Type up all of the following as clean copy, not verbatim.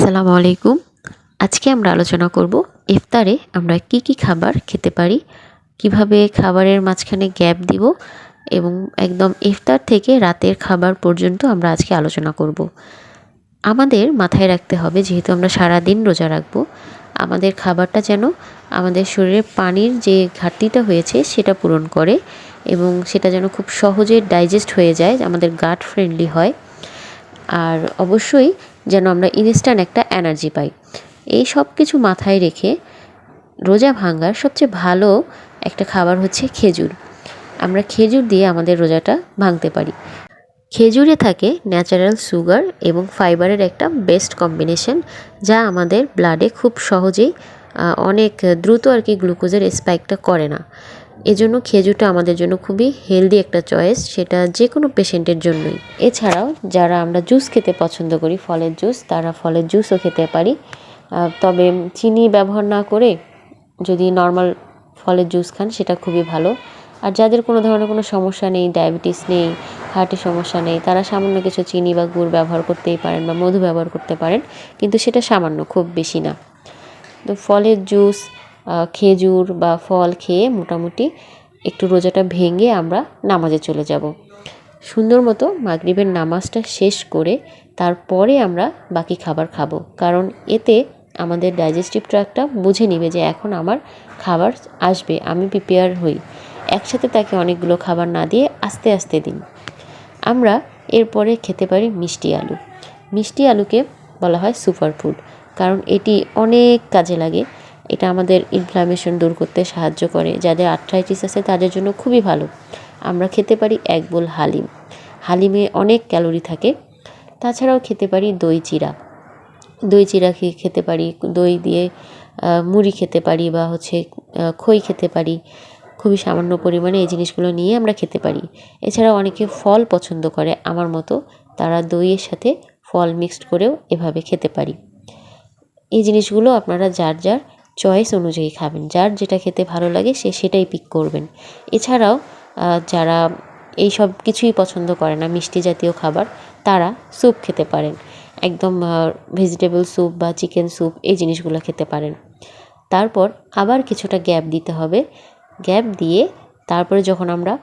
আসসালামু আলাইকুম। আজকে আমরা আলোচনা করব ইফতারে আমরা কি খাবার খেতে পারি, কিভাবে খাবারের মাঝখানে গ্যাপ দিব এবং একদম ইফতার থেকে রাতের খাবার পর্যন্ত আমরা আজকে আলোচনা করব। আমাদের মাথায় রাখতে হবে, যেহেতু আমরা সারা দিন রোজা রাখব, আমাদের খাবারটা যেন আমাদের শরীরে পানির যে ঘাটতিটা হয়েছে সেটা পূরণ করে এবং সেটা যেন খুব সহজে ডাইজেস্ট হয়ে যায়, আমাদের গাট ফ্রেন্ডলি হয়। আর অবশ্যই যেন আমরা ইনস্ট্যান্ট একটা এনার্জি পাই। এই সব কিছু মাথায় রেখে রোজা ভাঙার সবচেয়ে ভালো একটা খাবার হচ্ছে খেজুর। আমরা খেজুর দিয়ে আমাদের রোজাটা ভাঙতে পারি। খেজুরে থাকে ন্যাচারাল সুগার এবং ফাইবারের একটা বেস্ট কম্বিনেশন, যা আমাদের ব্লাডে খুব সহজেই অনেক দ্রুত গ্লুকোজের স্পাইকটা করে না। এজন্য খেজুরটা আমাদের জন্য খুবই হেলদি একটা চয়েস, সেটা যে কোনো পেশেন্টের জন্যই। এছাড়াও যারা আমরা জুস খেতে পছন্দ করি, ফলের জুস, তারা ফলের জুসও খেতে পারি, তবে চিনি ব্যবহার না করে যদি নর্মাল ফলের জুস খান সেটা খুবই ভালো। আর যাদের কোনো ধরনের কোনো সমস্যা নেই, ডায়াবেটিস নেই, হার্টের সমস্যা নেই, তারা সামান্য কিছু চিনি বা গুড় ব্যবহার করতেই পারেন বা মধু ব্যবহার করতে পারেন, কিন্তু সেটা সামান্য, খুব বেশি না। তো ফলের জুস, খেজুর বা ফল খেয়ে মোটামুটি একটু রোজাটা ভেঙে আমরা নামাজে চলে যাব। সুন্দর মতো মাগরিবের নামাজটা শেষ করে তারপরে আমরা বাকি খাবার খাবো, কারণ এতে আমাদের ডাইজেস্টিভ ট্র্যাক্টটা বুঝে নিবে যে এখন আমার খাবার আসবে, আমি প্রিপেয়ার হই। একসাথে তাকে অনেকগুলো খাবার না দিয়ে আস্তে আস্তে দিন। আমরা এরপরে খেতে পারি মিষ্টি আলু। মিষ্টি আলুকে বলা হয় সুপার ফুড, কারণ এটি অনেক কাজে লাগে। এটা আমাদের ইনফ্লামেশন দূর করতে সাহায্য করে, যাদের আর্থ্রাইটিস আছে তাদের জন্য খুবই ভালো। আমরা খেতে পারি এক বোল হালিম। হালিমে অনেক ক্যালোরি থাকে। তাছাড়াও খেতে পারি দই চিড়া। দই চিড়া খেতে পারি, দই দিয়ে মুড়ি খেতে পারি বা খই খেতে পারি। খুবই সামান্য পরিমাণে এই জিনিসগুলো নিয়ে আমরা খেতে পারি। এছাড়াও অনেকে ফল পছন্দ করে আমার মতো, তারা দইয়ের সাথে ফল মিক্সড করেও এভাবে খেতে পারি। এই জিনিসগুলো আপনারা যার যার চয়েস অনুযায়ী খাবেন, যার যেটা খেতে ভালো লাগে সে সেটাই পিক করবেন। এছাড়াও যারা এই সব কিছুই পছন্দ করে না, মিষ্টি জাতীয় খাবার, তারা স্যুপ খেতে পারেন। একদম ভেজিটেবল স্যুপ বা চিকেন স্যুপ, এই জিনিসগুলো খেতে পারেন। তারপর আবার কিছুটা গ্যাপ দিতে হবে। গ্যাপ দিয়ে তারপরে যখন আমরা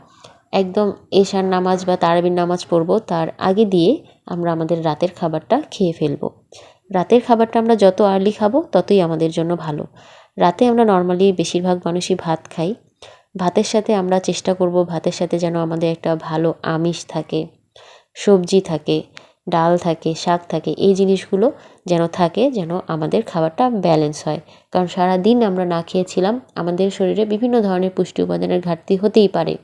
একদম এশার নামাজ বা তারাবির নামাজ পড়ব, তার আগে দিয়ে আমরা আমাদের রাতের খাবারটা খেয়ে ফেলব। রাতের খাবারটা আমরা যত আর্লি খাবো ততই আমাদের জন্য ভালো। রাতে আমরা নর্মালি বেশিরভাগ মানুষই ভাত খাই। ভাতের সাথে আমরা চেষ্টা করব ভাতের সাথে যেন আমাদের একটা ভালো আমিষ থাকে, সবজি থাকে, ডাল থাকে, শাক থাকে, এই জিনিসগুলো যেন থাকে, যেন আমাদের খাবারটা ব্যালেন্স হয়। কারণ সারা দিন আমরা না খেয়েছিলাম, আমাদের শরীরে বিভিন্ন ধরনের পুষ্টি উপাদানের ঘাটতি হতেই পারে।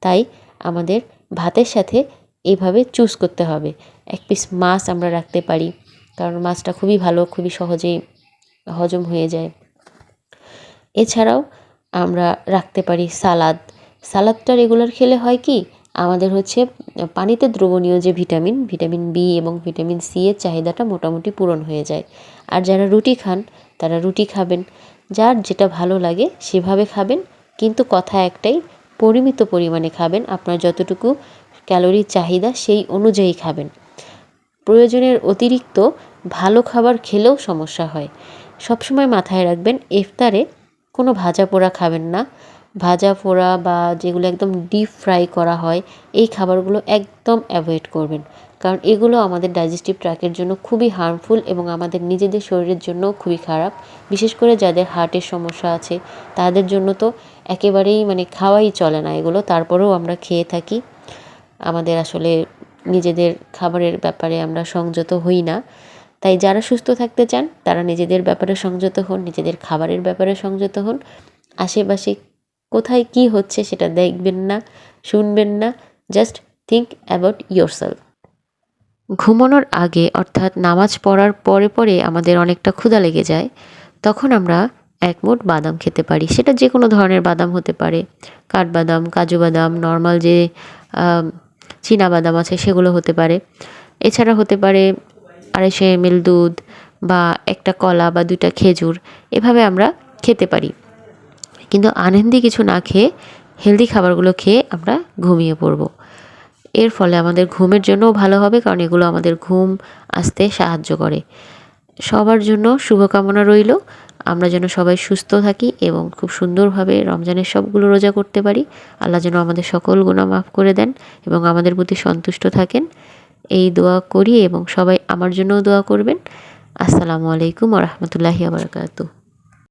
তাই আমাদের ভাতের সাথে এইভাবে চুজ করতে হবে। এক পিস মাছ আমরা রাখতে পারি, কারণ মাছটা খুবই ভালো, খুবই সহজেই হজম হয়ে যায়। এছাড়াও আমরা রাখতে পারি সালাদ। সালাদটা রেগুলার খেলে হয় কি, আমাদের পানিতে দ্রবণীয় যে ভিটামিন বি এবং ভিটামিন সি এর চাহিদাটা মোটামুটি পূরণ হয়ে যায়। আর যারা রুটি খান তারা রুটি খাবেন, যার যেটা ভালো লাগে সেভাবে খাবেন, কিন্তু কথা একটাই, পরিমিত পরিমাণে খাবেন। আপনার যতটুকু ক্যালোরির চাহিদা সেই অনুযায়ী খাবেন। প্রয়োজনের অতিরিক্ত ভালো খাবার খেলেও সমস্যা হয়। সবসময় মাথায় রাখবেন, ইফতারে কোনো ভাজা পোড়া খাবেন না। ভাজা পোড়া বা যেগুলো একদম ডিপ ফ্রাই করা হয়, এই খাবারগুলো একদম অ্যাভয়েড করবেন, কারণ এগুলো আমাদের ডাইজেস্টিভ ট্র্যাকের জন্য খুবই হার্মফুল এবং আমাদের নিজেদের শরীরের জন্যও খুবই খারাপ। বিশেষ করে যাদের হার্টের সমস্যা আছে তাদের জন্য তো একেবারেই খাওয়াই চলে না এগুলো, তারপরেও আমরা খেয়ে থাকি। আমাদের আসলে নিজেদের খাবারের ব্যাপারে আমরা সংযত হই না। তাই যারা সুস্থ থাকতে চান তারা নিজেদের ব্যাপারে সংযত হন, নিজেদের খাবারের ব্যাপারে সংযত হন। আশেপাশে কোথায় কি হচ্ছে সেটা দেখবেন না, শুনবেন না, জাস্ট থিঙ্ক অ্যাবাউট ইয়োরসেলফ। ঘুমানোর আগে অর্থাৎ নামাজ পড়ার পরে পরে আমাদের অনেকটা ক্ষুধা লেগে যায়, তখন আমরা এক মুঠ বাদাম খেতে পারি। সেটা যে কোনো ধরনের বাদাম হতে পারে, কাঠবাদাম, কাজু বাদাম, নর্মাল যে চীনা বাদাম আছে সেগুলো হতে পারে। এছাড়া হতে পারে 250 ml দুধ বা একটা কলা বা 2টা খেজুর, এভাবে আমরা খেতে পারি। কিন্তু আনহেলদি কিছু না খেয়ে হেলদি খাবারগুলো খেয়ে আমরা ঘুমিয়ে পড়ব। এর ফলে আমাদের ঘুমের জন্যও ভালো হবে, কারণ এগুলো আমাদের ঘুম আসতে সাহায্য করে। সবার জন্য শুভকামনা রইল। আমরা যেন সবাই সুস্থ থাকি এবং খুব সুন্দরভাবে রমজানের সবগুলো রোজা করতে পারি। আল্লাহ যেন আমাদের সকল গুনাহ মাফ করে দেন এবং আমাদের প্রতি সন্তুষ্ট থাকেন, এই দোয়া করি এবং সবাই আমার জন্যও দোয়া করবেন। আসসালামু আলাইকুম ওয়া রাহমাতুল্লাহি ওয়া বারাকাতুহু।